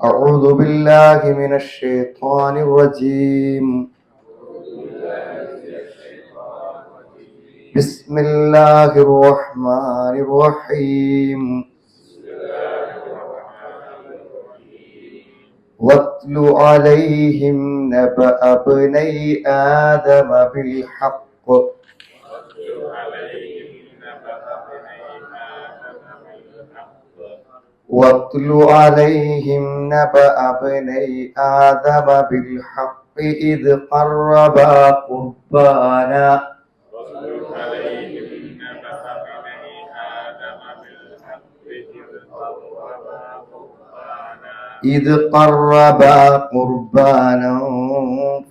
أعوذ بالله من الشيطان الرجيم. بسم الله الرحمن الرحيم. واتل عليهم نبأ ابني آدم بالحق واتل عليهم نبأ ابني آدم بالحق إذ قربا قربانا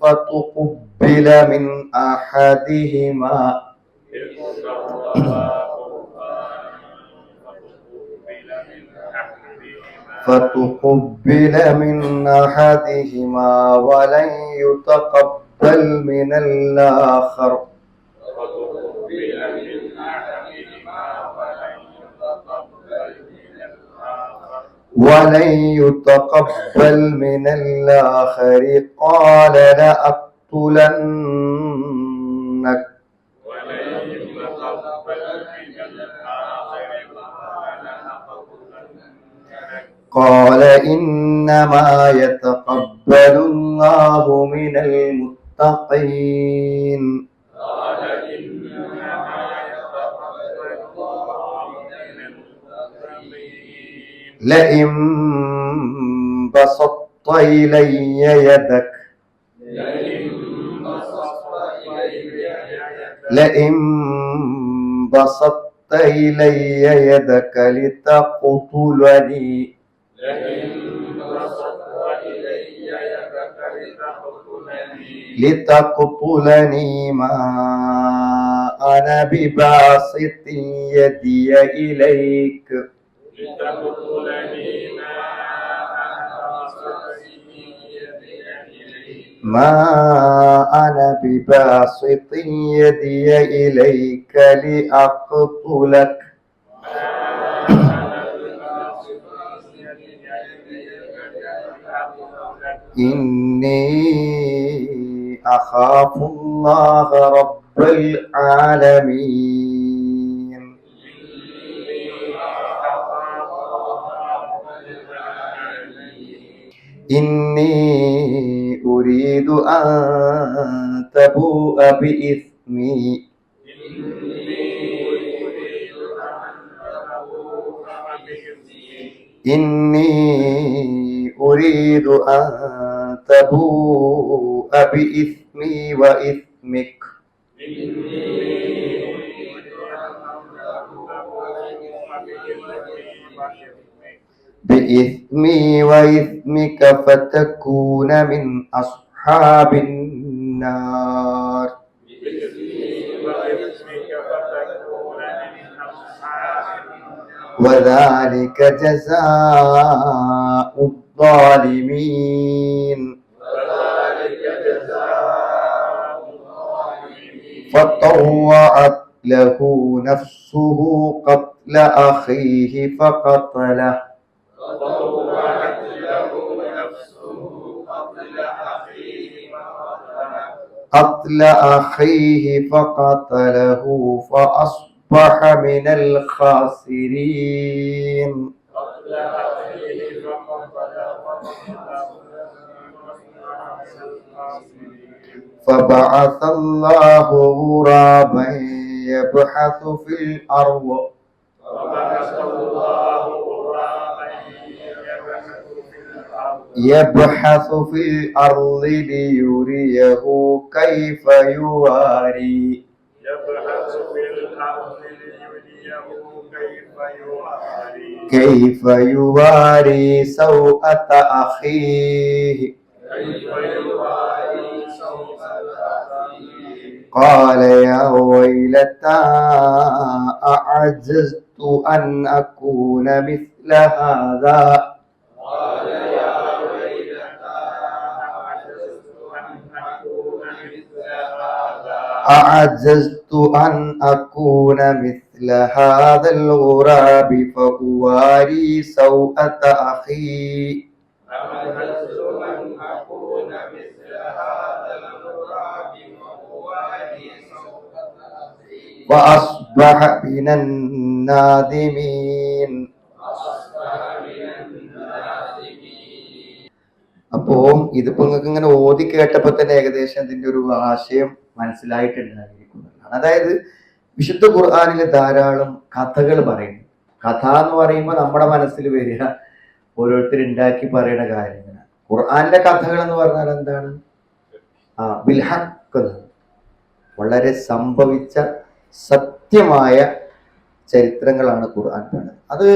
فتقبل من أحدهما ولن يتقبل من الآخر قال لأقتلنك قال إنما يتقبل الله من المتقين لئن بسطت إلي يدك لتقتلني ما أنا بباسط يدي إليك لأقتلك إني أخاف الله رب العالمين إني أريد أن تبوء بإثمي وإثمك فتكون من أصحاب النار وذلك جزاء الظالمين فطوعت له نفسه قتل أخيه فقتله فأصبح من الخاسرين فبعث الله غرابا يبحث في الأرض ليريه كيف يواري سوءة أخيه قال يا ويلتى أعجزت أن أكون مثل هذا الغراب فأواري سوءة أخي وأصبح من النادمين. അപ്പോ ഇതിപ്പോ നിങ്ങൾക്ക് ഇങ്ങനെ ഓതി കേട്ടപ്പോ തന്നെ ഏകദേശം ഇതിന്റെ ഒരു ആശയം മനസ്സിലായിട്ടുണ്ടായിരിക്കുന്നതാണ്. അതായത് വിശുദ്ധ ഖുർആനിൽ ധാരാളം കഥകൾ പറയുന്നു. കഥ എന്ന് പറയുമ്പോൾ നമ്മുടെ മനസ്സിൽ വരിക ഓരോരുത്തർ ഉണ്ടാക്കി പറയുന്ന കാര്യങ്ങളാണ്. ഖുർആനിലെ കഥകൾ എന്ന് പറഞ്ഞാൽ എന്താണ്? ബിൽഹഖ്, വളരെ സംഭവിച്ച സത്യമായ ചരിത്രങ്ങളാണ് ഖുർആൻ പറയുന്നത്. അത്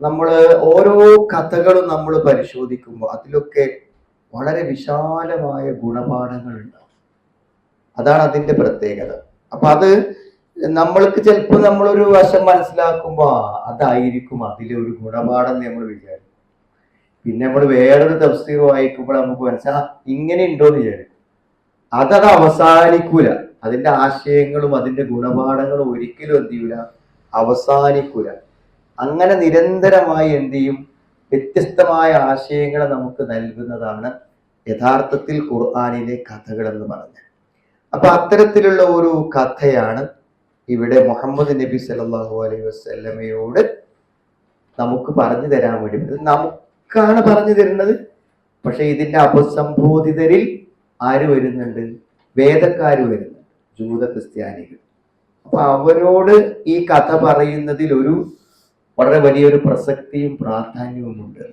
നമ്മൾ ഓരോ കഥകളും നമ്മൾ പരിശോധിക്കുമ്പോൾ അതിലൊക്കെ വളരെ വിശാലമായ ഗുണപാഠങ്ങൾ ഉണ്ടാവും. അതാണ് അതിന്റെ പ്രത്യേകത. അപ്പൊ അത് നമ്മൾക്ക് ചിലപ്പോൾ നമ്മളൊരു വശം മനസ്സിലാക്കുമ്പോൾ അതായിരിക്കും അതിലെ ഒരു ഗുണപാഠം നമ്മൾ വിചാരിക്കും. പിന്നെ നമ്മൾ വേറൊരു തഫ്സീർ വായിക്കുമ്പോൾ നമുക്ക് മനസ്സിലാ ഇങ്ങനെ ഉണ്ടോന്ന് വിചാരിക്കും. അതത് അവസാനിക്കൂല. അതിന്റെ ആശയങ്ങളും അതിന്റെ ഗുണപാഠങ്ങളും ഒരിക്കലും എന്ത് ചെയ്യൂല, അവസാനിക്കൂല. അങ്ങനെ നിരന്തരമായി എന്ത് ചെയ്യും, വ്യത്യസ്തമായ ആശയങ്ങളെ നമുക്ക് നൽകുന്നതാണ് യഥാർത്ഥത്തിൽ ഖുർആനിലെ കഥകൾ എന്ന് പറഞ്ഞത്. അപ്പൊ അത്തരത്തിലുള്ള ഒരു കഥയാണ് ഇവിടെ മുഹമ്മദ് നബി സല്ലല്ലാഹു അലൈഹി വസല്ലമയോട് നമുക്ക് പറഞ്ഞു തരാൻ വേണ്ടി. നമുക്കാണ് പറഞ്ഞു തരുന്നത്. പക്ഷെ ഇതിന്റെ അപസംബോധിതരിൽ ആര് വരുന്നുണ്ട്? വേദക്കാര് വരുന്നുണ്ട്, ജൂത ക്രിസ്ത്യാനികൾ. അപ്പൊ അവരോട് ഈ കഥ പറയുന്നതിൽ ഒരു വളരെ വലിയൊരു പ്രസക്തിയും പ്രാധാന്യവും ഉണ്ട്.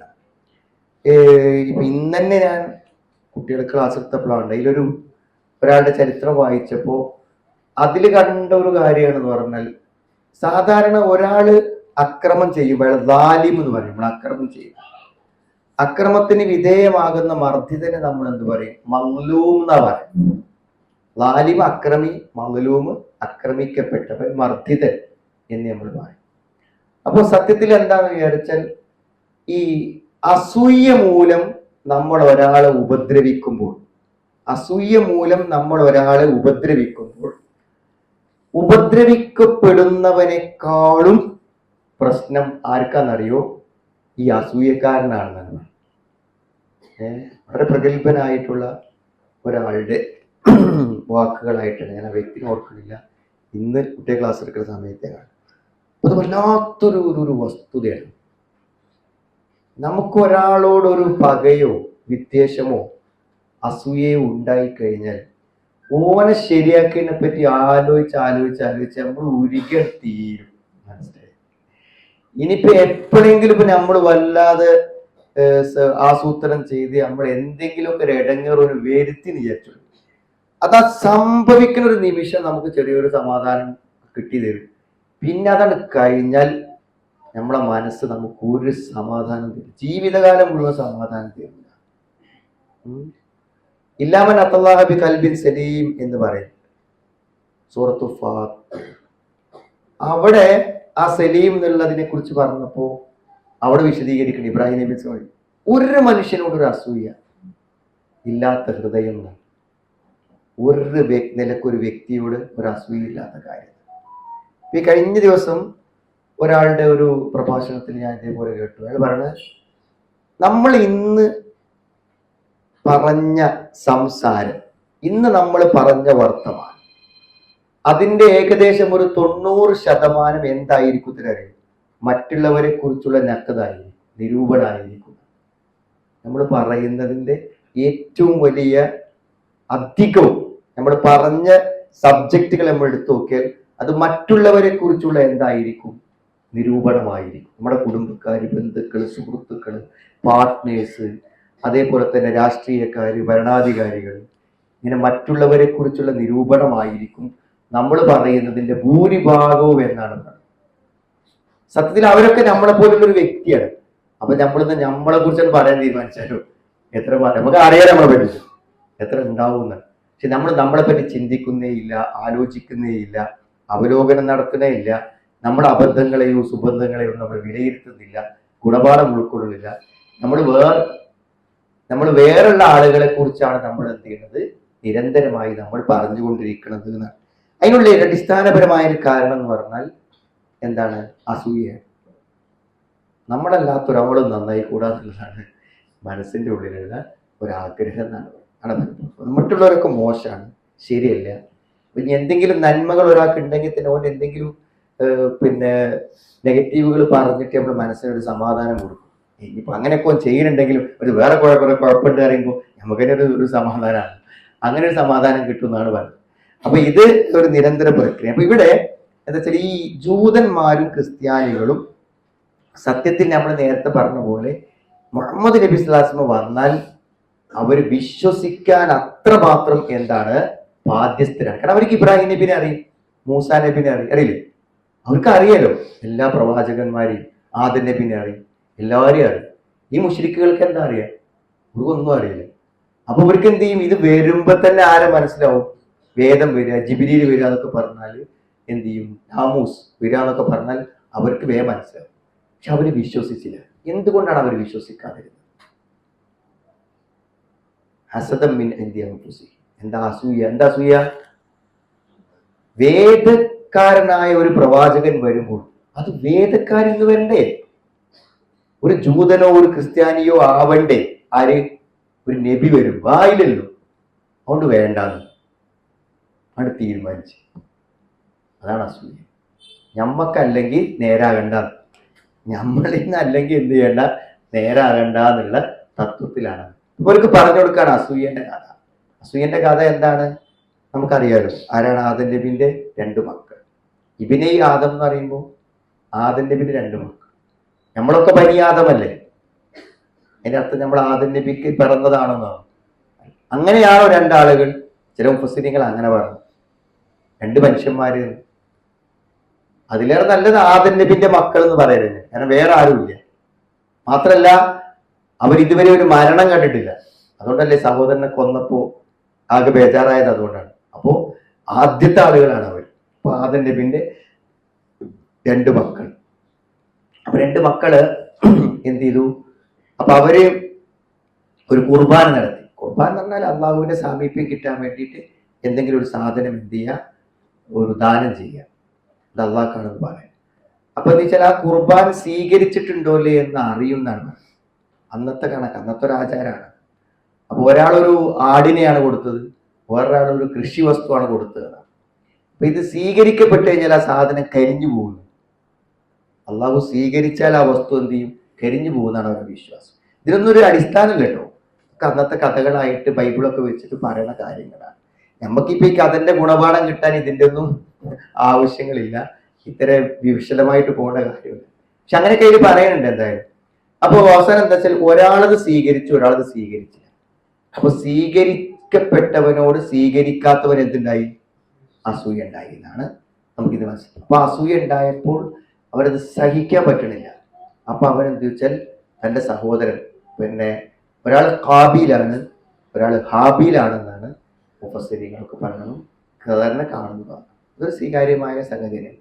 ഇന്ന് തന്നെ ഞാൻ കുട്ടികൾക്ക് ക്ലാസ് എടുത്തപ്പോഴാണ് ഒരാളുടെ ചരിത്രം വായിച്ചപ്പോ അതിൽ കണ്ട ഒരു കാര്യമാണെന്ന് പറഞ്ഞാൽ, സാധാരണ ഒരാള് അക്രമം ചെയ്യുമ്പോൾ ലാലിം എന്ന് പറയും. നമ്മൾ അക്രമം ചെയ്യും, അക്രമത്തിന് വിധേയമാകുന്ന മർദ്ദിതനെ നമ്മൾ എന്ത് പറയും? മംഗ്ലൂം എന്നാ പറയും. ലാലിം അക്രമി, മംഗ്ലൂം ആക്രമിക്കപ്പെട്ടവൻ, മർദ്ദിതൻ എന്ന് നമ്മൾ പറയും. അപ്പോൾ സത്യത്തിൽ എന്താണെന്ന് വിചാരിച്ചാൽ, ഈ അസൂയ മൂലം നമ്മൾ ഒരാളെ ഉപദ്രവിക്കുമ്പോൾ, ഉപദ്രവിക്കപ്പെടുന്നവനേക്കാളും പ്രശ്നം ആർക്കാന്നറിയോ? ഈ അസൂയക്കാരനാണെന്നാണ്. വളരെ പ്രഗത്ഭനായിട്ടുള്ള ഒരാളുടെ വാക്കുകളായിട്ടാണ്, ഞാൻ ആ വ്യക്തി ഓർക്കുന്നില്ല, ഇന്ന് കുട്ടിയെ ക്ലാസ് എടുക്കുന്ന സമയത്തേക്കാണ്. അത് വല്ലാത്തൊരു വസ്തുതയാണ്. നമുക്ക് ഒരാളോടൊരു പകയോ വിദ്വേഷമോ അസൂയയോ ഉണ്ടായിക്കഴിഞ്ഞാൽ ഓനെ ശരിയാക്കിയതിനെ പറ്റി ആലോചിച്ച് നമ്മൾ ഉരുകി തീരും. മനസ്സിലായി? ഇനിയിപ്പോ എപ്പോഴെങ്കിലും ഇപ്പൊ നമ്മൾ വല്ലാതെ ആസൂത്രണം ചെയ്ത് നമ്മൾ എന്തെങ്കിലുമൊക്കെ ഒരു ഇടങ്ങേറ് ഒരു വരുത്തി വിചാരിച്ചു, അത് സംഭവിക്കുന്ന ഒരു നിമിഷം നമുക്ക് ചെറിയൊരു സമാധാനം കിട്ടി തരും. പിന്നെ അതാണ് കഴിഞ്ഞാൽ നമ്മളെ മനസ്സ് നമുക്ക് ഒരു സമാധാനം തരും, ജീവിതകാലം മുഴുവൻ സമാധാനം തരില്ല. ഇല്ലാമൻ അത്തല്ലാഹ ബി ഖൽബിൻ സലീം എന്ന് പറയും സൂറത്തു ഫാത്തിർ. അവിടെ ആ സലീം എന്നുള്ളതിനെ കുറിച്ച് പറഞ്ഞപ്പോ അവിടെ വിശദീകരിക്കണം ഇബ്രാഹിം നബി വഴി, ഒരു മനുഷ്യനോടൊരു അസൂയ ഇല്ലാത്ത ഹൃദയം, ഒരു നിലക്കൊരു വ്യക്തിയോട് ഒരു അസൂയ ഇല്ലാത്ത കാര്യം. ഈ കഴിഞ്ഞ ദിവസം ഒരാളുടെ ഒരു പ്രഭാഷണത്തിൽ ഞാൻ ഇതേപോലെ കേട്ടു. അയാൾ പറഞ്ഞത്, നമ്മൾ ഇന്ന് പറഞ്ഞ സംസാരം, ഇന്ന് നമ്മൾ പറഞ്ഞ വർത്തമാനം, അതിന്റെ ഏകദേശം ഒരു 90% എന്തായിരിക്കും അറിയും? മറ്റുള്ളവരെ കുറിച്ചുള്ള നക്കതായിരിക്കും, നിരൂപണമായിരിക്കും. നമ്മൾ പറയുന്നതിന്റെ ഏറ്റവും വലിയ അധികവും നമ്മൾ പറഞ്ഞ സബ്ജക്റ്റുകൾ നമ്മൾ എടുത്തു നോക്കിയാൽ അത് മറ്റുള്ളവരെ കുറിച്ചുള്ള എന്തായിരിക്കും? നിരൂപണമായിരിക്കും. നമ്മുടെ കുടുംബക്കാര്, ബന്ധുക്കൾ, സുഹൃത്തുക്കൾ, പാർട്ട്നേഴ്സ്, അതേപോലെ തന്നെ രാഷ്ട്രീയക്കാര്, ഭരണാധികാരികൾ, ഇങ്ങനെ മറ്റുള്ളവരെ കുറിച്ചുള്ള നിരൂപണമായിരിക്കും നമ്മൾ പറയുന്നതിന്റെ ഭൂരിഭാഗവും എന്നാണ് പറയുന്നത്. സത്യത്തിൽ അവരൊക്കെ നമ്മളെ പോലുള്ള ഒരു വ്യക്തിയാണ്. അപ്പൊ നമ്മളെ കുറിച്ച് പറയാൻ തീരുമാനിച്ചാലോ എത്ര നമുക്ക് അറിയാൻ നമ്മളെ പറ്റി എത്ര ഉണ്ടാവുന്ന. പക്ഷെ നമ്മളെ പറ്റി ചിന്തിക്കുന്നേ ഇല്ല, ആലോചിക്കുന്നേ ഇല്ല, അവലോകനം നടത്തുന്നേ ഇല്ല. നമ്മുടെ അബദ്ധങ്ങളെയോ സുബന്ധങ്ങളെയോ നമ്മൾ വിലയിരുത്തുന്നില്ല, ഗുണപാഠം ഉൾക്കൊള്ളുന്നില്ല. നമ്മൾ വേറുള്ള ആളുകളെ കുറിച്ചാണ് നമ്മൾ എന്ത് ചെയ്യുന്നത്? നിരന്തരമായി നമ്മൾ പറഞ്ഞുകൊണ്ടിരിക്കുന്നത് എന്നാണ്. അതിനുള്ള അടിസ്ഥാനപരമായ ഒരു കാരണം എന്ന് പറഞ്ഞാൽ എന്താണ്? അസൂയ. നമ്മളല്ലാത്തൊരാളും നന്നായി കൂടാന്നുള്ളതാണ് മനസ്സിന്റെ ഉള്ളിലുള്ള ഒരാഗ്രഹം എന്നാണ്. മറ്റുള്ളവരൊക്കെ മോശമാണ്, ശരിയല്ല, ഇനി എന്തെങ്കിലും നന്മകൾ ഒരാൾക്ക് ഉണ്ടെങ്കിൽ തന്നെ അതുകൊണ്ട് എന്തെങ്കിലും പിന്നെ നെഗറ്റീവുകൾ പറഞ്ഞിട്ട് നമ്മൾ മനസ്സിനൊരു സമാധാനം കൊടുക്കും. ഇനിയിപ്പോൾ അങ്ങനെയൊക്കെ ചെയ്യുന്നുണ്ടെങ്കിലും ഒരു വേറെ കുറെ കുഴപ്പമുണ്ട് പറയുമ്പോൾ നമുക്കതിന് ഒരു സമാധാനമാണ്. അങ്ങനെ ഒരു സമാധാനം കിട്ടും എന്നാണ് പറയുന്നത്. അപ്പൊ ഇത് ഒരു നിരന്തര പ്രക്രിയ. അപ്പൊ ഇവിടെ എന്താ വെച്ചാൽ ഈ ജൂതന്മാരും ക്രിസ്ത്യാനികളും സത്യത്തിൽ നമ്മൾ നേരത്തെ പറഞ്ഞ പോലെ മുഹമ്മദ് നബി സ്വല്ലല്ലാഹു അലൈഹി വസല്ലം വന്നാൽ അവർ വിശ്വസിക്കാൻ അത്രമാത്രം എന്താണ് ബാധ്യസ്ഥരാണ്. കാരണം അവർക്ക് ഇബ്രാഹിം നബിനെ അറിയും, മൂസാ നബിനെ അറിയില്ലേ? അവർക്ക് അറിയാലോ എല്ലാ പ്രവാചകന്മാരെയും, ആദം നബിനെ അറിയും, എല്ലാവരെയും അറിയും. ഈ മുശ്രിക്കുകൾക്ക് എന്താ അറിയാം? ഇവർക്കൊന്നും അറിയില്ല. അപ്പൊ ഇവർക്ക് എന്ത് ചെയ്യും? ഇത് വരുമ്പോ തന്നെ ആരെ മനസ്സിലാവും? വേദം വരിക, ജിബിരിയിൽ വരിക എന്നൊക്കെ പറഞ്ഞാൽ എന്ത് ചെയ്യും? നാമൂസ് വരിക എന്നൊക്കെ പറഞ്ഞാൽ അവർക്ക് വേഗം മനസ്സിലാവും. പക്ഷെ അവര് വിശ്വസിച്ചില്ല. എന്തുകൊണ്ടാണ് അവർ വിശ്വസിക്കാതിരുന്നത്? ഹസദം മിൻ ഇന്ത്യ. എന്താ അസൂയ? എന്താ അസൂയ? വേദക്കാരനായ ഒരു പ്രവാചകൻ വരുമ്പോൾ അത് വേദക്കാരെന്ന് വരണ്ടേ? ഒരു ജൂതനോ ഒരു ക്രിസ്ത്യാനിയോ ആവണ്ടേ? ആര്? ഒരു നബി വരും, വായിലല്ലോ. അതുകൊണ്ട് വേണ്ടാന്ന് ആണ് തീരുമാനിച്ചു. അതാണ് അസൂയ. ഞമ്മക്കല്ലെങ്കിൽ നേരാകണ്ട, നമ്മളിൽ നിന്ന് അല്ലെങ്കിൽ എന്ത് ചെയ്യണ്ട, നേരാകണ്ട എന്നുള്ള തത്വത്തിലാണ് ഇവർക്ക് പറഞ്ഞു കൊടുക്കാണ് അസൂയന്റെ കഥ. അസൂയന്റെ കഥ എന്താണ് നമുക്കറിയാലോ. ആരാണ്? ആദം നബിന്റെ 2 മക്കൾ. ഇബിനെ ആദം എന്ന് പറയുമ്പോൾ ആദം നബിന്റെ 2 മക്കൾ. നമ്മളൊക്കെ ബനി ആദമല്ലേ? അതിന്റെ അർത്ഥം നമ്മൾ ആദം നബിക്ക് പിറന്നതാണെന്നാണ്. അങ്ങനെയാണോ 2 ആളുകൾ? ചില മുഫസ്സിരീങ്ങൾ അങ്ങനെ പറഞ്ഞു, 2 മനുഷ്യന്മാര്. അതിലേറെ നല്ലത് ആദം നബിന്റെ മക്കൾ എന്ന് പറയരുത്. കാരണം വേറെ ആരുമില്ല. മാത്രല്ല അവരിതുവരെ ഒരു മരണം കണ്ടിട്ടില്ല. അതുകൊണ്ടല്ലേ സഹോദരനെ കൊന്നപ്പോ ആകെ ബേജാറായത്? അതുകൊണ്ടാണ്. അപ്പോ ആദ്യത്തെ ആളുകളാണ് അവർ. അപ്പൊ ആദം നബിന്റെ 2 മക്കൾ. അപ്പൊ 2 മക്കള് എന്ത് ചെയ്തു? അപ്പൊ അവര് ഒരു കുർബാന നടത്തി. കുർബാന എന്ന് പറഞ്ഞാൽ അള്ളാഹുവിന്റെ സാമീപ്യം കിട്ടാൻ വേണ്ടിയിട്ട് എന്തെങ്കിലും ഒരു സാധനം എന്ത് ചെയ്യുക, ഒരു ദാനം ചെയ്യുക. അത് അള്ളാഹ്ക്കാണെന്ന് പറയാം. അപ്പൊ എന്താ വെച്ചാൽ ആ കുർബാൻ സ്വീകരിച്ചിട്ടുണ്ടോ അല്ലേ എന്ന് അറിയുന്നതാണ് അന്നത്തെ കണക്ക്, അന്നത്തെ ഒരു ആചാരമാണ്. അപ്പൊ ഒരാളൊരു ആടിനെയാണ് കൊടുത്തത്, വേറൊരാളൊരു കൃഷി വസ്തുവാണ് കൊടുത്തത്. അപ്പൊ ഇത് സ്വീകരിക്കപ്പെട്ട് കഴിഞ്ഞാൽ ആ സാധനം കരിഞ്ഞു പോകുന്നു. അള്ളാഹു സ്വീകരിച്ചാൽ ആ വസ്തു എന്ത് ചെയ്യും? കരിഞ്ഞു പോകുന്നതാണ് അവരുടെ വിശ്വാസം. ഇതിനൊന്നും ഒരു അടിസ്ഥാനമില്ല കേട്ടോ. അന്നത്തെ കഥകളായിട്ട് ബൈബിളൊക്കെ വെച്ചിട്ട് പറയുന്ന കാര്യങ്ങളാണ്. നമുക്കിപ്പോ ഈ കഥന്റെ ഗുണപാഠം കിട്ടാൻ ഇതിന്റെ ഒന്നും ആവശ്യങ്ങളില്ല. ഇത്തരം വിശദമായിട്ട് പോകേണ്ട കാര്യമില്ല. പക്ഷെ അങ്ങനെയൊക്കെ ഇതിൽ പറയുന്നുണ്ട് എന്തായാലും. അപ്പൊ അവസാനം എന്താ വെച്ചാൽ ഒരാളത് സ്വീകരിച്ചു, ഒരാളത് സ്വീകരിച്ചില്ല. അപ്പൊ സ്വീകരിക്കപ്പെട്ടവനോട് സ്വീകരിക്കാത്തവൻ എന്തുണ്ടായി? അസൂയ ഉണ്ടായി എന്നാണ് നമുക്കിത് മനസ്സിലാക്കാം. അപ്പൊ അസൂയ ഉണ്ടായപ്പോൾ അവരത് സഹിക്കാൻ പറ്റണില്ല. അപ്പൊ അവരെന്ത് വെച്ചാൽ തന്റെ സഹോദരൻ, പിന്നെ ഒരാൾ കാബീലാണ്, ഒരാൾ ഹാബീലാണെന്നാണ് മുഫസ്സിരീങ്ങളൊക്കെ പറയുന്നതും സാധാരണ കാണുന്നതാണ്. ഇതൊരു സ്വീകാര്യമായ സംഗതിയാണ്.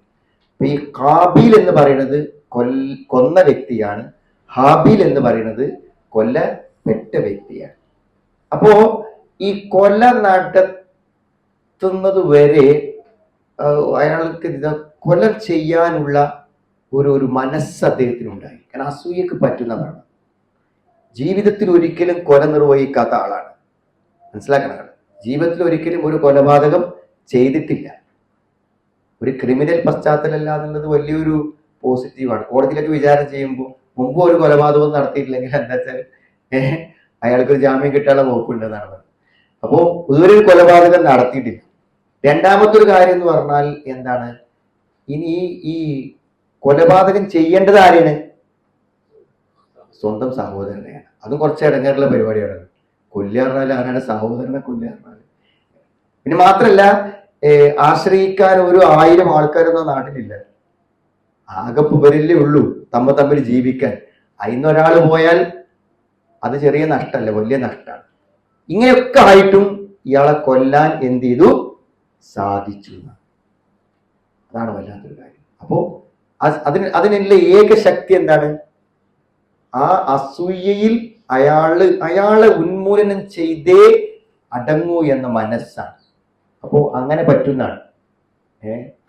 അപ്പൊ ഈ കാബീൽ എന്ന് പറയുന്നത് കൊന്ന വ്യക്തിയാണ്, ഹാബീൽ എന്ന് പറയുന്നത് കൊല്ലപ്പെട്ട വ്യക്തിയാണ്. അപ്പോ ഈ കൊല നടത്തുന്നത് വരെ അയാൾക്ക് കൊല ചെയ്യാനുള്ള ഒരു മനസ്സ് അദ്ദേഹത്തിനുണ്ടായി. കാരണം അസൂയക്ക് പറ്റുന്നതാണ്. ജീവിതത്തിൽ ഒരിക്കലും കൊല നിർവഹിക്കാത്ത ആളാണ്. മനസ്സിലാക്കണം. ജീവിതത്തിൽ ഒരിക്കലും ഒരു കൊലപാതകം ചെയ്തിട്ടില്ല. ഒരു ക്രിമിനൽ പശ്ചാത്തലമല്ല എന്നുള്ളത് വലിയൊരു പോസിറ്റീവാണ്. കോടതിയിലൊക്കെ വിചാരണ ചെയ്യുമ്പോൾ മുമ്പ് ഒരു കൊലപാതകം നടത്തിയിട്ടില്ലെങ്കിൽ എന്താ വെച്ചാൽ അയാൾക്ക് ഒരു ജാമ്യം കിട്ടാനുള്ള വകുപ്പുണ്ടെന്നാണ് പറയുന്നത്. അപ്പോൾ ഇതുവരെ ഒരു കൊലപാതകം നടത്തിയിട്ടില്ല. രണ്ടാമത്തെ ഒരു കാര്യം എന്ന് പറഞ്ഞാൽ എന്താണ്? ഇനി ഈ കൊലപാതകം ചെയ്യേണ്ടത് ആരെയാണ്? സ്വന്തം സഹോദരനെയാണ്. അതും കുറച്ച് ഇടങ്ങേറുള്ള പരിപാടിയാണ്. കൊല്ലുക പറഞ്ഞാൽ ആരാണ്? സഹോദരനെ കൊല്ലുക പറഞ്ഞാൽ. പിന്നെ മാത്രല്ല ആശ്രയിക്കാൻ ഒരു 1000 ആൾക്കാരൊന്നും നാട്ടിലില്ല. ആകെ ഇവരല്ലേ ഉള്ളൂ തമ്മിൽ ജീവിക്കാൻ. അതിന്ന് ഒരാൾ പോയാൽ അത് ചെറിയ നഷ്ടമല്ല, വലിയ നഷ്ടമാണ്. ഇങ്ങനെയൊക്കെ ആയിട്ടും ഇയാളെ കൊല്ലാൻ എന്ത് ചെയ്തു? സാധിച്ചു. അതാണ് വല്ലാത്തൊരു കാര്യം. അപ്പോ അതിനുള്ള ഏക ശക്തി എന്താണ്? ആ അസൂയയിൽ അയാളെ ഉന്മൂലനം ചെയ്തേ അടങ്ങൂ എന്ന മനസ്സാണ്. അപ്പോ അങ്ങനെ പറ്റുന്നതാണ്.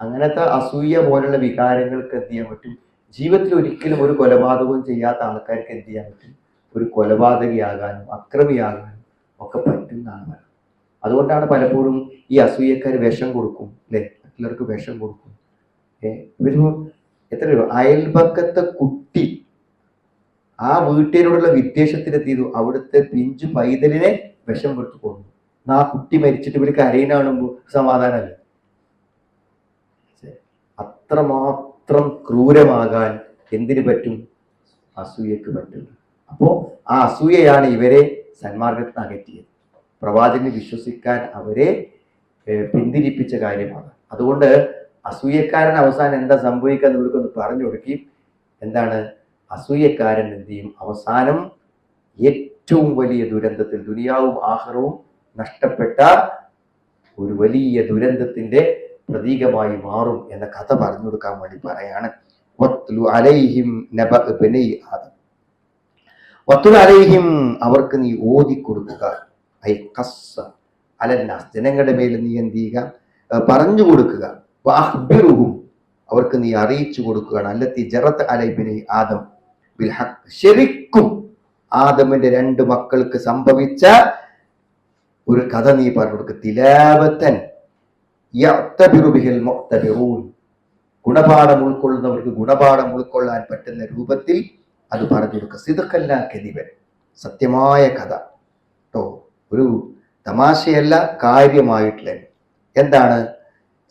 അങ്ങനത്തെ അസൂയ പോലുള്ള വികാരങ്ങൾക്ക് എന്ത് ചെയ്യാൻ പറ്റും? ജീവിതത്തിൽ ഒരിക്കലും ഒരു കൊലപാതകവും ചെയ്യാത്ത ആൾക്കാർക്ക് എന്ത് ചെയ്യാൻ പറ്റും? ഒരു കൊലപാതകയാകാനും അക്രമിയാകാനും ഒക്കെ പറ്റുന്നതാണ്. അതുകൊണ്ടാണ് പലപ്പോഴും ഈ അസൂയക്കാർ വിഷം കൊടുക്കും അല്ലെ, മറ്റുള്ളവർക്ക് വിഷം കൊടുക്കും. ഇവര് എത്രയോ അയൽപക്കത്തെ കുട്ടി ആ വീട്ടിനോടുള്ള വിദ്വേഷത്തിലെത്തിയതു അവിടുത്തെ പിഞ്ചു പൈതലിനെ വിഷം കൊടുത്തു കൊന്നു. ആ കുട്ടി മരിച്ചിട്ട് ഇവര് കരയിന് കാണുമ്പോൾ സമാധാനമല്ല. അത്രമാത്രം ക്രൂരമാകാൻ എന്തിനു പറ്റും? അസൂയക്ക് പറ്റും. അപ്പോ ആ അസൂയയാണ് ഇവരെ സന്മാർഗത്തിന് അകറ്റിയത്, പ്രവാചകനെ വിശ്വസിക്കാൻ അവരെ പിന്തിരിപ്പിച്ച കാര്യമാണ്. അതുകൊണ്ട് അസൂയക്കാരൻ അവസാനം എന്താ സംഭവിക്കുക എന്ന് ഇവർക്കൊന്ന് പറഞ്ഞു കൊടുക്കി. എന്താണ് അസൂയക്കാരൻ എന്ത് ചെയ്യും? അവസാനം ഏറ്റവും വലിയ ദുരന്തത്തിൽ, ദുനിയാവും ആഖിറവും നഷ്ടപ്പെട്ട ഒരു വലിയ ദുരന്തത്തിന്റെ പ്രതീകമായി മാറും എന്ന കഥ പറഞ്ഞു കൊടുക്കാൻ വേണ്ടി പറയാണ്. വത്ലു അലൈഹിം നബഅ ബനി ആദം, വത്ലു അലൈഹിം അവർക്ക് നീ ഓതി കൊടുക്കുക, ഐ ഖസ്സ അലന്നാസ് ജനങ്ങളുടെ മേൽ നീ എന്ത് ചെയ്യുക? പറഞ്ഞു കൊടുക്കുക. വഅഖ്ബിറുഹും അവർക്ക് നീ അറിയിച്ചു കൊടുക്കുകയാണ്. അല്ലത്തി ജറത് അലൈ ബനി ആദം ബിൽ ഹഖ്, ശരിക്കും ആദമിന്റെ 2 മക്കൾക്ക് സംഭവിച്ച ഒരു കഥ നീ പറഞ്ഞു കൊടുക്കുക. തിലാവത്തൻ യഅ്തബിറു ബിഹിൽ മുഅ്തബിറൂൻ, ഗുണപാഠം ഉൾക്കൊള്ളുന്നവർക്ക് ഗുണപാഠം ഉൾക്കൊള്ളാൻ പറ്റുന്ന രൂപത്തിൽ അത് പറഞ്ഞു കൊടുക്കുക. സിദ്ഖല്ല കദിബൻ, സത്യമായ കഥ കേട്ടോ, ഒരു തമാശയല്ല, കാര്യമായിട്ടുള്ള. എന്താണ്?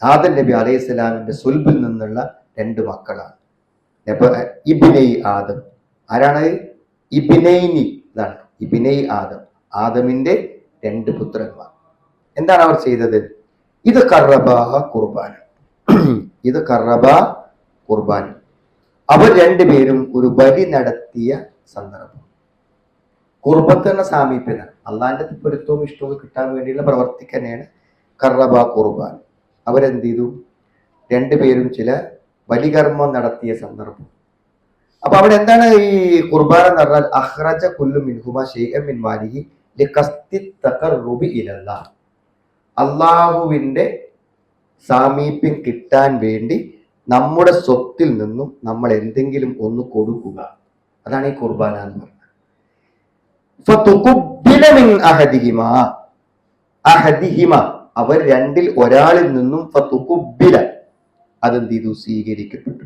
ആദം നബി അലൈഹി സ്വലാമിന്റെ സുൽബിൽ നിന്നുള്ള 2 മക്കളാണ്. ഇബ്നൈ ആദം. ആരാണ്? ഇബ്നൈനി, ഇതാണ് ഇബ്നൈ ആദം, ആദമിന്റെ 2 പുത്രന്മാർ. എന്താണ് അവർ ചെയ്തത്? ഇത് ഖറബ ഖുർബാൻ, ഇത് ഖറബ ഖുർബാൻ. അവർ 2 പേരും ഒരു ബലി നടത്തിയ സന്ദർഭം. ഖുർബത്ത് എന്ന സാമീപ്യത, അള്ളാന്റെ പൊരുത്തവും ഇഷ്ടവും കിട്ടാൻ വേണ്ടിയുള്ള പ്രവർത്തിക്ക് തന്നെയാണ് ഖറബ ഖുർബാൻ. അവരെന്ത് ചെയ്തു? 2 പേരും ചില ബലികർമ്മം നടത്തിയ സന്ദർഭം. അപ്പൊ അവിടെ എന്താണ് ഈ ഖുർബാൻ എന്ന് പറഞ്ഞാൽ? അഖ്റജ കുല്ലു മിൻഹുമാ ശൈഅൻ മിൻ മാലിഹി ലിഖസ്തി തഖർറുബി ഇലല്ലാഹ്, അള്ളാഹുവിന്റെ സാമീപ്യം കിട്ടാൻ വേണ്ടി നമ്മുടെ സ്വത്തിൽ നിന്നും നമ്മൾ എന്തെങ്കിലും ഒന്ന് കൊടുക്കുക. അതാണ് ഈ ഖുർബാന എന്ന് പറഞ്ഞത്. ഫതുഖുബ്ബില മിൻ അഹദിഹിമാ, അഹദിഹിമ അവർ 2-ൽ ഒരാളിൽ നിന്നും, ഫതുഖുബ്ബില അതെന്ത് ചെയ്തു? സ്വീകരിക്കപ്പെട്ടു.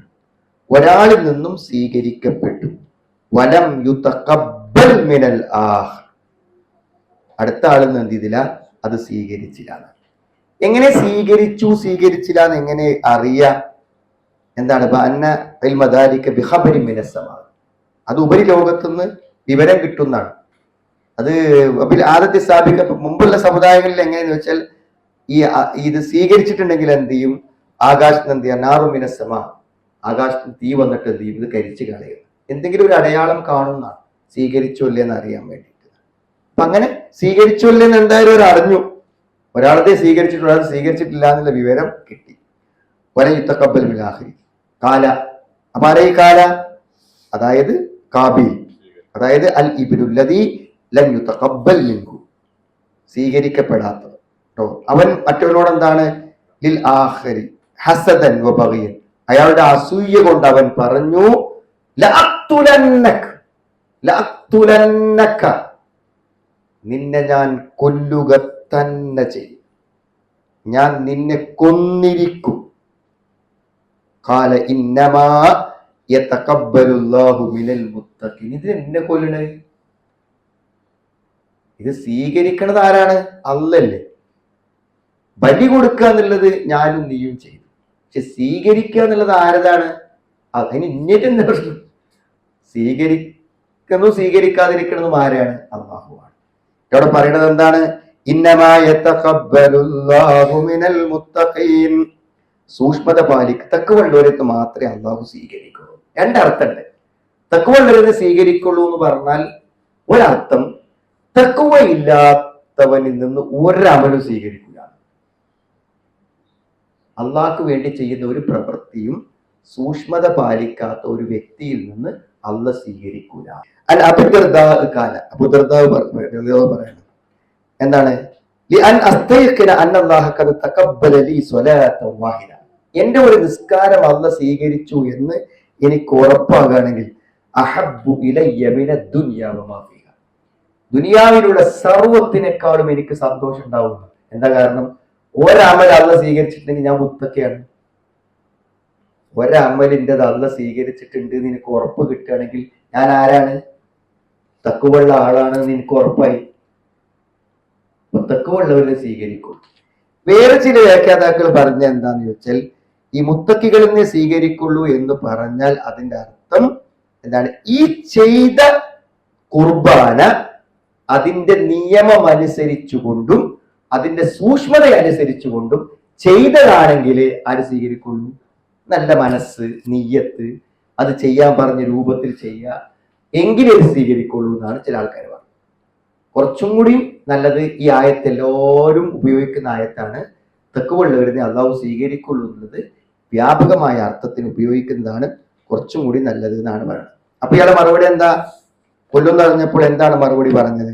ഒരാളിൽ നിന്നും സ്വീകരിക്കപ്പെട്ടു. വലം യുതഖബ്ബൽ മിനൽ ആഖർ, അടുത്ത ആളിൽ നിന്ന് എന്ത് ചെയ്തില്ല? അത് സ്വീകരിച്ചില്ല. എങ്ങനെ സ്വീകരിച്ചു സ്വീകരിച്ചില്ല എന്ന് എങ്ങനെ അറിയാം? എന്താണ്? അത് ഉപരിലോകത്തുനിന്ന് വിവരം കിട്ടുന്നതാണ്. അത് ആദ്യത്തെ സ്ഥാപിക്ക മുമ്പുള്ള സമുദായങ്ങളിൽ എങ്ങനെയെന്ന് വെച്ചാൽ ഇത് സ്വീകരിച്ചിട്ടുണ്ടെങ്കിൽ എന്ത് ചെയ്യും? ആകാശത്ത് എന്ത് ചെയ്യാം? നാറുമിനസമ, ആകാശത്ത് തീ വന്നിട്ട് എന്ത് ചെയ്യും? ഇത് കരിച്ചു കളയുക. എന്തെങ്കിലും ഒരു അടയാളം കാണുന്നതാണ് സ്വീകരിച്ചോ ഇല്ലെന്ന് അറിയാൻ വേണ്ടിയിട്ട്. അപ്പൊ അങ്ങനെ സ്വീകരിച്ചോ ഇല്ലെന്ന് എന്തായാലും ഒരു അറിഞ്ഞു. ഒരാളത്തെ സ്വീകരിച്ചിട്ടുള്ള അത് സ്വീകരിച്ചിട്ടില്ല എന്നുള്ള വിവരം കിട്ടി. വലയുത്തക്കബൽ മിലാഹരി കാല. അപ്പൊ ആരാ ഈ കാല? അതായത് കാബീൽ, അതായത് അൽ ഇബ്നുല്ലദീ ലം യുതഖബ്ബൽ മിൻഹു, സ്വീകരിക്കപ്പെടാത്തത് കേട്ടോ. അവൻ മറ്റവനോട് എന്താണ്? ലിൽ ആഖിരി ഹസദൻ വ ബഗിയൻ, അയാളുടെ അസൂയ കൊണ്ട് അവൻ പറഞ്ഞു ലഅഖ്തുലന്നക, ലഅഖ്തുലന്നക, നിന്നെ ഞാൻ കൊല്ലുക തന്നെ ചെയ്യും, ഞാൻ നിന്നെ കൊന്നിരിക്കും. ഖാല ഇന്നമാ യതഖബ്ബലുല്ലാഹു മിനൽ മുത്തഖീൻ. ഇത് എന്നെ കൊല്ലണേ, ഇത് സ്വീകരിക്കണത് ആരാണ്? അല്ലല്ലേ. ബലി കൊടുക്കുക എന്നുള്ളത് ഞാനും നീയും ചെയ്തു, പക്ഷെ സ്വീകരിക്കുക എന്നുള്ളത് ആരതാണ്? അതിന് ഇന്നേറ്റെന്താ പ്രശ്നം? സ്വീകരിക്കുന്നു സ്വീകരിക്കാതിരിക്കണതും ആരാണ്? അല്ലാഹുവാണ്. ഇവിടെ പറയുന്നത് എന്താണ്? ഇന്നമാ യതഖബ്ബലുല്ലാഹു മിനൽ മുത്തഖീൻ, സൂക്ഷ്മത പാലിക്കുക, തഖ്വയുള്ളവരെ മാത്രമേ അള്ളാഹു സ്വീകരിക്കുള്ളൂ. 2 അർത്ഥമുണ്ട്. തഖ്വയുള്ളവരെ സ്വീകരിക്കുള്ളൂ എന്ന് പറഞ്ഞാൽ ഒരർത്ഥം തഖ്വ ഇല്ലാത്തവനിൽ നിന്ന് ഒരമലും സ്വീകരിക്കുക. അള്ളാഹ്ക്ക് വേണ്ടി ചെയ്യുന്ന ഒരു പ്രവൃത്തിയും സൂക്ഷ്മത പാലിക്കാത്ത ഒരു വ്യക്തിയിൽ നിന്ന് അള്ളാഹ് സ്വീകരിക്കൂല. അൽ അബൂദർദാ കാല, അബൂദർദാ പറയണം എന്താണ്? എന്റെ ഒരു നിസ്കാരം അള്ളാഹ് സ്വീകരിച്ചു എന്ന് എനിക്ക് ഉറപ്പാകുകയാണെങ്കിൽ അഹബ്ബു ഇലയ്യ മിനദ് ദുനിയാ വമാ ഫീഹാ, ദുനിയാവിലുള്ള സർവത്തിനേക്കാളും എനിക്ക് സന്തോഷം ഉണ്ടാവുന്നു എന്താ കാരണം? ഒരമൽ അള്ള സ്വീകരിച്ചിട്ടുണ്ടെങ്കിൽ ഞാൻ മുത്തക്കയാണ്. ഒരമലിൻ്റെ അള്ള സ്വീകരിച്ചിട്ടുണ്ട് നിനക്ക് ഉറപ്പ് കിട്ടുകയാണെങ്കിൽ ഞാൻ ആരാണ്? തക്കുവള്ള ആളാണെന്ന് നിനക്ക് ഉറപ്പായി. അപ്പൊ തക്കുവള്ളവരെ സ്വീകരിക്കും. വേറെ ചില വ്യാഖ്യാതാക്കൾ പറഞ്ഞ എന്താന്ന് ചോദിച്ചാൽ, ഈ മുത്തക്കികളിൽ സ്വീകരിക്കുള്ളൂ എന്ന് പറഞ്ഞാൽ അതിന്റെ അർത്ഥം എന്താണ്? ഈ ചെയ്ത കുർബാന അതിന്റെ നിയമം അനുസരിച്ചുകൊണ്ടും അതിന്റെ സൂക്ഷ്മത അനുസരിച്ചുകൊണ്ടും ചെയ്തതാണെങ്കിൽ ആര് സ്വീകരിക്കുള്ളൂ? നല്ല മനസ്സ്, നിയ്യത്ത്, അത് ചെയ്യാൻ പറഞ്ഞ രൂപത്തിൽ ചെയ്യുക, എങ്കിലേ സ്വീകരിക്കുള്ളൂ എന്നാണ് ചില ആൾക്കാർ പറഞ്ഞത്. കുറച്ചും കൂടി നല്ലത് ഈ ആയത്ത് എല്ലാവരും ഉപയോഗിക്കുന്ന ആയത്താണ്. തഖ്വയുള്ളവരെ അള്ളാഹു സ്വീകരിക്കുള്ളൂ എന്നുള്ളത് വ്യാപകമായ അർത്ഥത്തിന് ഉപയോഗിക്കുന്നതാണ് കുറച്ചും കൂടി നല്ലത് എന്നാണ് പറയുന്നത്. അപ്പൊ ഇയാളെ മറുപടി എന്താ? കൊല്ലും പറഞ്ഞപ്പോൾ എന്താണ് മറുപടി പറഞ്ഞത്?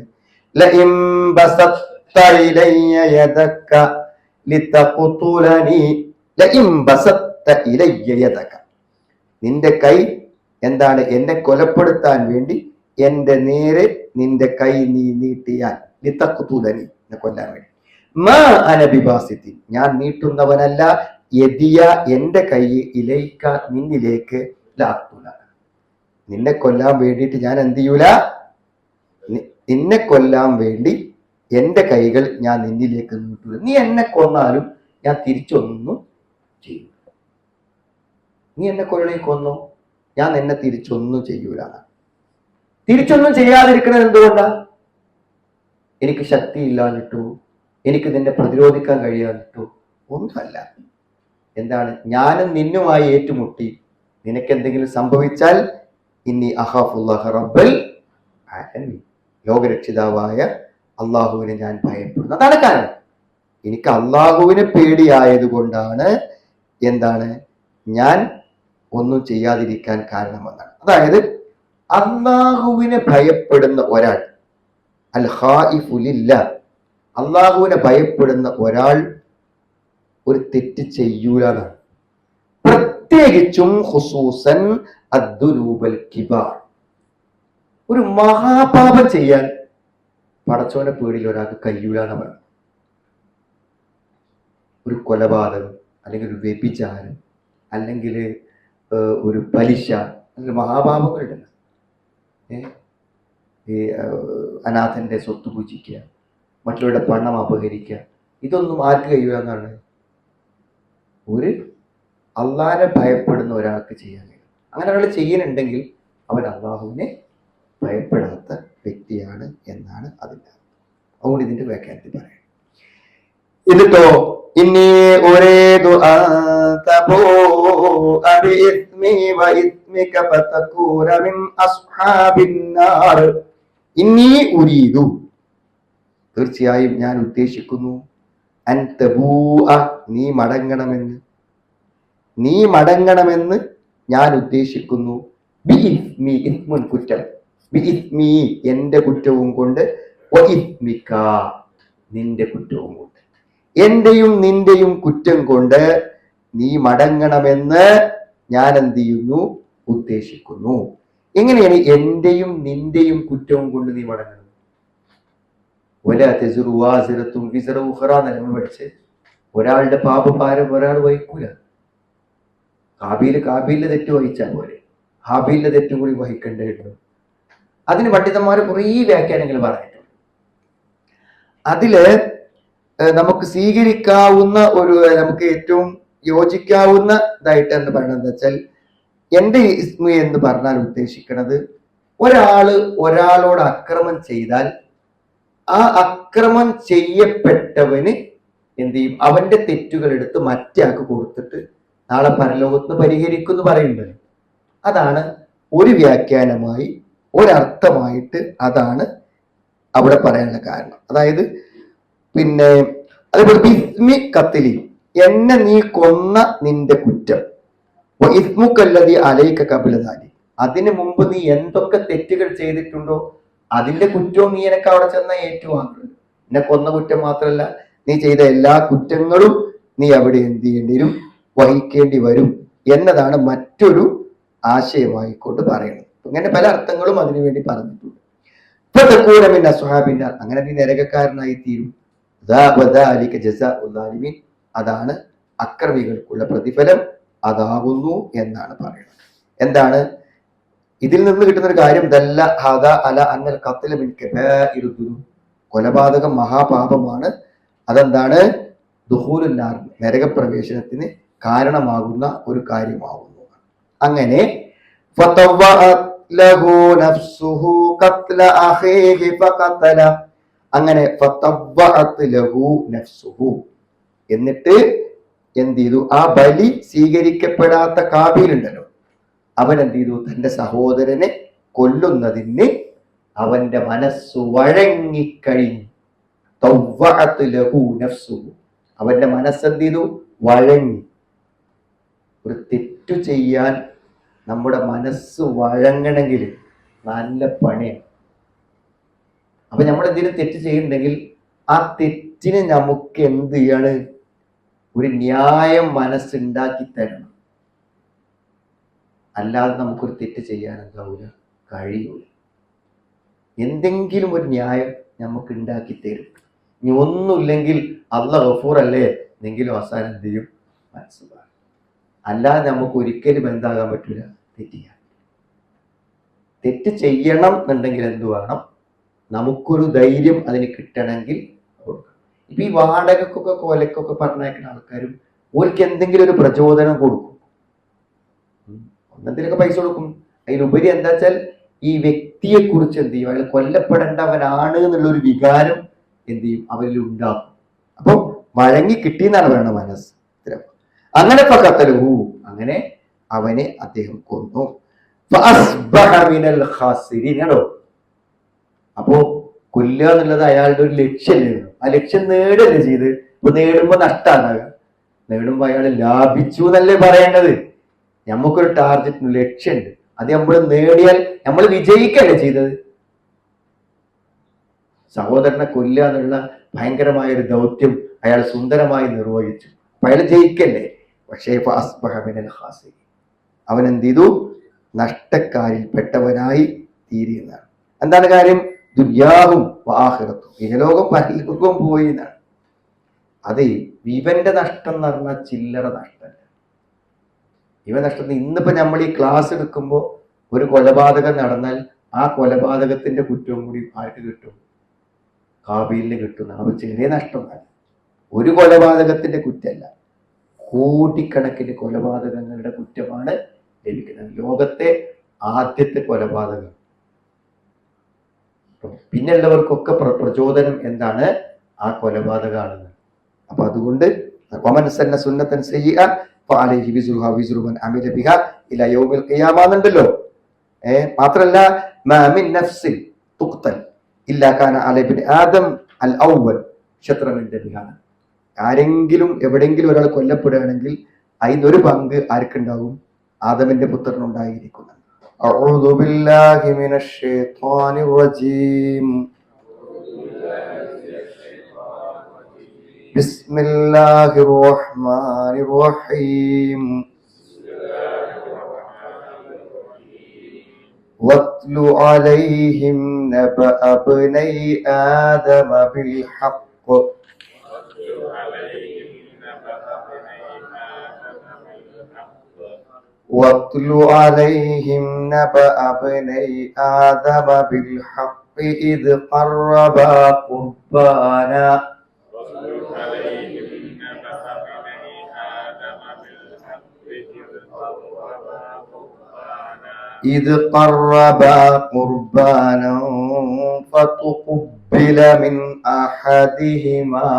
നിന്റെ കൈ എന്താണ്? എന്നെ കൊലപ്പെടുത്താൻ വേണ്ടി എന്റെ നേരെ നിന്റെ കൈ നീ നീട്ടിയാൽ, ലിതഖ്തുലനി, എന്നെ കൊല്ലാൻ വേണ്ടി, മാ അന ബിബാസിത്തി, ഞാൻ നീട്ടുന്നവനല്ല, യദിയ, എന്റെ കൈ, ഇലൈക, നിന്നിലേക്ക്, ലാഖ്തുല, നിന്നെ കൊല്ലാൻ വേണ്ടിയിട്ട് ഞാൻ എന്ത് ചെയ്യൂല? നിന്നെ കൊല്ലാൻ വേണ്ടി എന്റെ കൈകൾ ഞാൻ നിന്നിലേക്ക് നീട്ടൂല. നീ എന്നെ കൊന്നാലും ഞാൻ തിരിച്ചൊന്നും ചെയ്യൂല. നീ എന്നെ കൊന്നോ, ഞാൻ എന്നെ തിരിച്ചൊന്നും ചെയ്യൂല. തിരിച്ചൊന്നും ചെയ്യാതിരിക്കണത് എന്തുകൊണ്ടാ? എനിക്ക് ശക്തിയില്ലാഞ്ഞിട്ടോ, എനിക്ക് നിന്നെ പ്രതിരോധിക്കാൻ കഴിയാഞ്ഞിട്ടോ ഒന്നുമല്ല. എന്താണ്? ഞാനും നിന്നുമായി ഏറ്റുമുട്ടി നിനക്ക് എന്തെങ്കിലും സംഭവിച്ചാൽ ഇന്നി അഖാഫുല്ലാഹ റബ്ബൽ ആലമീൻ, ലോകരക്ഷിതാവായ അള്ളാഹുവിനെ ഞാൻ ഭയപ്പെടുന്നു. അതാണ് കാരണം. എനിക്ക് അള്ളാഹുവിനെ പേടിയായത് കൊണ്ടാണ് എന്താണ് ഞാൻ ഒന്നും ചെയ്യാതിരിക്കാൻ കാരണമെന്നാണ്. അതായത് അള്ളാഹുവിനെ ഭയപ്പെടുന്ന ഒരാൾ, അൽ ഖായിഫു ലില്ലാഹ്, അള്ളാഹുവിനെ ഭയപ്പെടുന്ന ഒരാൾ ഒരു തെറ്റ് ചെയ്യൂലാണ്. പ്രത്യേകിച്ചും ഖുസൂസൻ അദ്ദുനൂബൽ കിബാർ, ഒരു മഹാപാപം ചെയ്യാൻ പടച്ചോനെ പേടിയിൽ ഒരാൾക്ക് കഴിയൂലെന്ന് പറയും. ഒരു കൊലപാതകം, അല്ലെങ്കിൽ ഒരു വ്യഭിചാരം, അല്ലെങ്കിൽ ഒരു പലിശ, അല്ലെങ്കിൽ മഹാപാപങ്ങളുണ്ടല്ലോ. ഈ അനാഥന്റെ സ്വത്ത് പൂജിക്കുക, മറ്റുള്ളവരുടെ പണം അപഹരിക്കുക, ഇതൊന്നും ആർക്ക് കഴിയൂലെന്നാണ്? ഒരു അള്ളാഹിനെ ഭയപ്പെടുന്ന ഒരാൾക്ക് ചെയ്യാൻ കഴിയും. അങ്ങനെ ഒരാൾ ചെയ്യുന്നുണ്ടെങ്കിൽ അവൻ അള്ളാഹുവിനെ ഭയപ്പെടാത്ത വ്യക്തിയാണ് എന്നാണ് അതിൻ്റെ അർത്ഥം. അതുകൊണ്ട് ഇതിന്റെ വ്യാഖ്യാനത്തിൽ പറയാം. ഇതിട്ടോ ഇന്നി ഉരീദു അൻ തബൂഅ ബിഇസ്മി വഇസ്മിക ഫതകൂന മിൻ അസ്ഹാബിൻ നാർ. ഇന്നി ഉരീദു, തീർച്ചയായും ഞാൻ ഉദ്ദേശിക്കുന്നു, അൻ തബൂഅ, നീ മടങ്ങണമെന്ന് ഞാൻ ഉദ്ദേശിക്കുന്നു, ബിഇസ്മി, ഇസ്മുൻ, കുറ്റം, ബിഇസ്മി, എന്റെ കുറ്റവും കൊണ്ട്, വഇസ്മിക, നിന്റെ കുറ്റവും കൊണ്ട്, എന്റെയും നിന്റെയും കുറ്റം കൊണ്ട് നീ മടങ്ങണമെന്ന് ഞാൻ എന്ത് ചെയ്യുന്നു? ഉദ്ദേശിക്കുന്നു. എങ്ങനെയാണ് എന്റെയും നിന്റെയും കുറ്റവും കൊണ്ട് നീ മടങ്ങണം? പഠിച്ച് ഒരാളുടെ പാപഭാരം ഒരാൾ വഹിക്കൂല. കാബീലിന്റെ തെറ്റ് വഹിച്ചാൽ പോലെ ഹാബീലിന്റെ തെറ്റും കൂടി വഹിക്കേണ്ടതുണ്ട്. അതിന് പണ്ഡിതന്മാർ കുറേ വ്യാഖ്യാനങ്ങൾ പറഞ്ഞിട്ടുണ്ട്. അതില് നമുക്ക് സ്വീകരിക്കാവുന്ന നമുക്ക് ഏറ്റവും യോജിക്കാവുന്ന ഇതായിട്ട് എന്ന് പറയുന്നത് എന്താ വെച്ചാൽ, എന്റെ ഇസ്മു എന്ന് പറഞ്ഞാൽ ഉദ്ദേശിക്കുന്നത്, ഒരാളോട് അക്രമം ചെയ്താൽ ആ അക്രമം ചെയ്യപ്പെട്ടവന് എന്ത് ചെയ്യും? അവന്റെ തെറ്റുകൾ എടുത്ത് മറ്റേയാൾക്ക് കൊടുത്തിട്ട് നാളെ പരലോകത്ത് പരിഹരിക്കുമെന്ന് പറയുന്നത്. അതാണ് ഒരു വ്യാഖ്യാനമായി, ഒരർത്ഥമായിട്ട് അതാണ് അവിടെ പറയാനുള്ള കാരണം. അതായത് പിന്നെ അതേപോലെ ഇസ്മി കത്തിലി, എന്നെ നീ കൊന്ന നിന്റെ കുറ്റം, ഇസ്മുക്കല്ലതി അലൈക കബിലതാലി, അതിനു മുമ്പ് നീ എന്തൊക്കെ തെറ്റുകൾ ചെയ്തിട്ടുണ്ടോ അതിന്റെ കുറ്റവും നീ എനിക്ക് അവിടെ ചെന്ന ഏറ്റുവാങ്ങുന്നു. എന്നെ കൊന്ന കുറ്റം മാത്രമല്ല, നീ ചെയ്ത എല്ലാ കുറ്റങ്ങളും നീ അവിടെ എന്ത് ചെയ്യേണ്ടി വരും? വഹിക്കേണ്ടി വരും എന്നതാണ് മറ്റൊരു ആശയമായിക്കൊണ്ട് പറയുന്നത്. ഇങ്ങനെ പല അർത്ഥങ്ങളും അതിനു വേണ്ടി പറഞ്ഞിട്ടുണ്ട്. അങ്ങനെ നീ നരകക്കാരനായി തീരും. അതാണ് അക്രമികൾക്കുള്ള പ്രതിഫലം, അതാകുന്നു എന്നാണ് പറയുന്നത്. എന്താണ് ഇതിൽ നിന്ന് കിട്ടുന്ന ഒരു കാര്യം? കൊലപാതകം മഹാപാപമാണ്. അതെന്താണ്? ദുഖൂലുന്നാർ, നരകപ്രവേശനത്തിന് കാരണമാകുന്ന ഒരു കാര്യമാകുന്നു. അങ്ങനെ അങ്ങനെ എന്നിട്ട് എന്ത് ചെയ്തു? ആ ബലി സ്വീകരിക്കപ്പെടാത്ത കാബീലുണ്ടല്ലോ, അവൻ എന്ത് ചെയ്തു? തന്റെ സഹോദരനെ കൊല്ലുന്നതിന് അവന്റെ മനസ്സ് വഴങ്ങിക്കഴിഞ്ഞു. അവന്റെ മനസ്സെന്ത് ചെയ്തു? വഴങ്ങി. ഒരു തെറ്റു ചെയ്യാൻ നമ്മുടെ മനസ്സ് വഴങ്ങണമെങ്കിൽ നല്ല പണിയാണ്. അപ്പൊ നമ്മൾ എന്തെങ്കിലും തെറ്റ് ചെയ്യുന്നുണ്ടെങ്കിൽ ആ തെറ്റിന് നമുക്ക് എന്ത് ചെയ്യാണ്? ഒരു ന്യായം മനസ്സുണ്ടാക്കി തരണം. അല്ലാതെ നമുക്കൊരു തെറ്റ് ചെയ്യാൻ എന്താവൂല, കഴിയൂല. എന്തെങ്കിലും ഒരു ന്യായം നമുക്ക് ഉണ്ടാക്കി തരും. ഇനി ഒന്നുമില്ലെങ്കിൽ അല്ലാഹ് ഗഫൂർ അല്ലേ എന്നെങ്കിലും അവസാനം എന്ത് ചെയ്യും? മനസ്സിലാകും. അല്ലാതെ നമുക്ക് ഒരിക്കലും എന്താകാൻ പറ്റൂല, തെറ്റിയാൻ. തെറ്റ് ചെയ്യണം എന്നുണ്ടെങ്കിൽ എന്ത് വേണം? നമുക്കൊരു ധൈര്യം അതിന് കിട്ടണമെങ്കിൽ കൊടുക്കണം. ഇപ്പൊ ഈ വാടകക്കൊക്കെ കൊലക്കൊക്കെ പറഞ്ഞേക്കുന്ന ആൾക്കാരും ഓർക്ക് എന്തെങ്കിലും ഒരു പ്രചോദനം കൊടുക്കും, ഒന്നെന്തിനൊക്കെ പൈസ കൊടുക്കും. അതിലുപരി എന്താ വെച്ചാൽ ഈ വ്യക്തിയെ കുറിച്ച് എന്ത് ചെയ്യും? അയാൾ കൊല്ലപ്പെടേണ്ടവനാണ് എന്നുള്ളൊരു വികാരം എന്ത് ചെയ്യും? അവരിൽ ഉണ്ടാകും. അപ്പൊ വഴങ്ങി കിട്ടിയെന്നാണ് വേണം മനസ്സ്. അങ്ങനെ കത്തലുഹു, അങ്ങനെ അവനെ അദ്ദേഹം കൊന്നു. അപ്പോ കൊല്ലുക എന്നുള്ളത് അയാളുടെ ഒരു ലക്ഷ്യമല്ലായിരുന്നു. ആ ലക്ഷ്യം നേടുകയല്ലേ ചെയ്ത്. ഇപ്പൊ നേടുമ്പോ നഷ്ടമാണ്, നേടുമ്പോ അയാൾ ലാഭിച്ചു എന്നല്ലേ പറയേണ്ടത്. നമുക്കൊരു ടാർഗറ്റ്, ലക്ഷ്യമുണ്ട്. അത് നമ്മൾ നേടിയാൽ നമ്മൾ വിജയിക്കല്ലേ ചെയ്തത്. സഹോദരനെ കൊല്ലുക എന്നുള്ള ഭയങ്കരമായ ഒരു ദൗത്യം അയാൾ സുന്ദരമായി നിർവഹിച്ചു. അപ്പൊ അയാൾ ജയിക്കല്ലേ. പക്ഷേ അവൻ എന്ത് ചെയ്തു? നഷ്ടക്കാരിൽ പെട്ടവനായി തീരുന്നതാണ്. എന്താണ് കാര്യം? ദുര്യാവും ആഖിറത്തും, ഇഹലോകം പരലോകവും പോയി എന്നാണ്. അതെ, ഇവന്റെ നഷ്ടം എന്ന് പറഞ്ഞാൽ ചില്ലറ നഷ്ടമല്ല. ഇവൻ നഷ്ടം ഇന്നിപ്പോ നമ്മൾ ഈ ക്ലാസ് എടുക്കുമ്പോൾ ഒരു കൊലപാതകം നടന്നാൽ ആ കൊലപാതകത്തിന്റെ കുറ്റവും കൂടി ആർക്ക് കിട്ടും? കാബീലിന് കിട്ടുന്നതാണ്. അപ്പൊ ചെറിയ നഷ്ടമല്ല. ഒരു കൊലപാതകത്തിന്റെ കുറ്റമല്ല, കോടിക്കണക്കിന് കൊലപാതകങ്ങളുടെ കുറ്റമാണ് ലഭിക്കുന്നത്. ലോകത്തെ ആദ്യത്തെ കൊലപാതകം. പിന്നെയുള്ളവർക്കൊക്കെ പ്രചോദനം എന്താണ്? ആ കൊലപാതകമാണെന്ന്. അപ്പൊ അതുകൊണ്ട് സുന്നത്തൻ ണ്ടല്ലോ. മാത്രല്ല ആരെങ്കിലും എവിടെയെങ്കിലും ഒരാൾ കൊല്ലപ്പെടുകയാണെങ്കിൽ അതിനൊരു പങ്ക് ആർക്കുണ്ടാവും? ആദമിന്റെ പുത്രനുണ്ടായിരിക്കുന്നത്. അഊദു ബില്ലാഹി മിനശ് ശൈത്വാനിർ റജീം. ബിസ്മില്ലാഹിർ റഹ്മാനിർ റഹീം. വത്ലു അലൈഹിം നബഅ ഇബ്നൈ ആദമ ബിൽ ഹഖ്. واتل عليهم نبأ ابني آدم بالحق إذ قربا قربانا فتقبل من أحدهما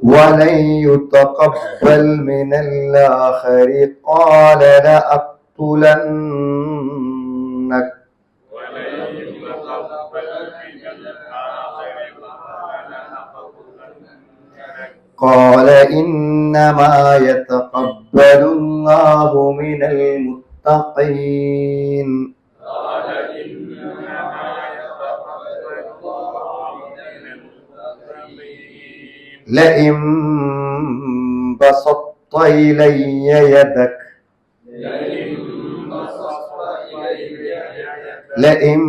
ولن يتقبل من الآخر قال لأقتلنك قال إنما يتقبل الله من المتقين لئن بسطت إلي يدك لئن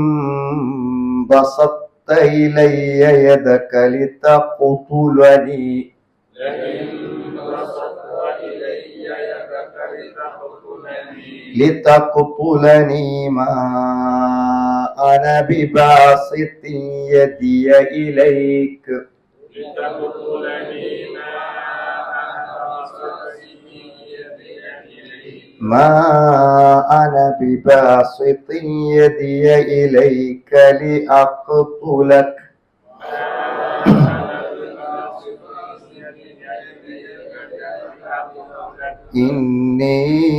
بسطت إلي يدك لتقتلني ما أنا بباسط يدي إليك ما أنا بباسط يدي إليك لأقتلك إني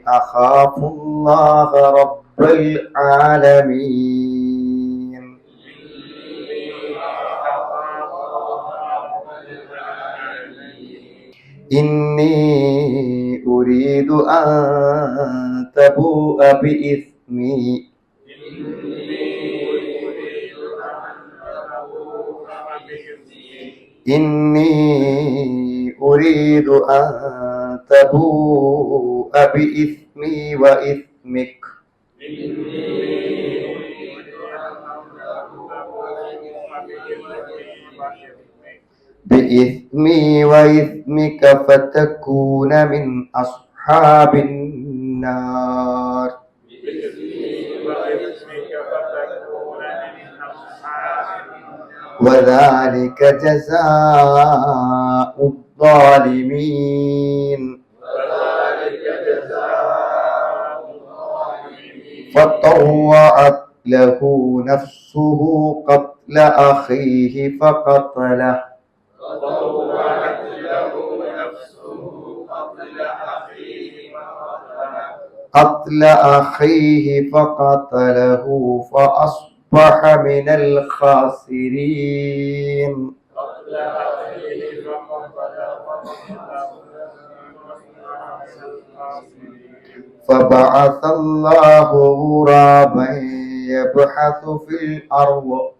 أخاف الله رب العالمين إني أريد أن تبوء بإثمي إني أريد أن تبوء بإثمي وإثمك بإثمي وإثمك فتكون من أصحاب النار وذلك جزاء الظالمين فطوعت له نفسه قتل أخيه فقتله فأصبح من الخاسرين فبعث الله غرابا يبحث في الأرض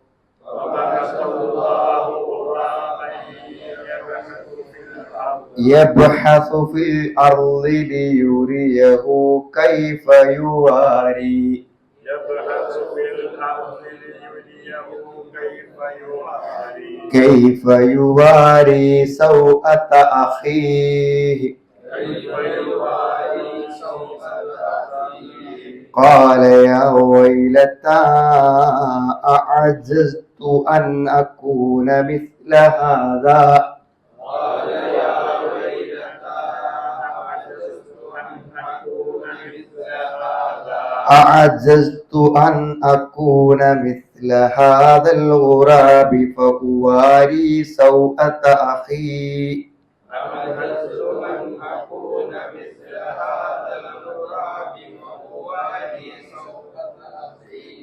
ليريه كيف يواري سوءة أخيه قال يا ويلتى أعجزت أن أكون مثل هذا الغراب فأواري سوءة أخي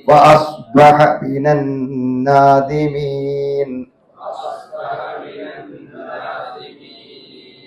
وأصبح من النادمين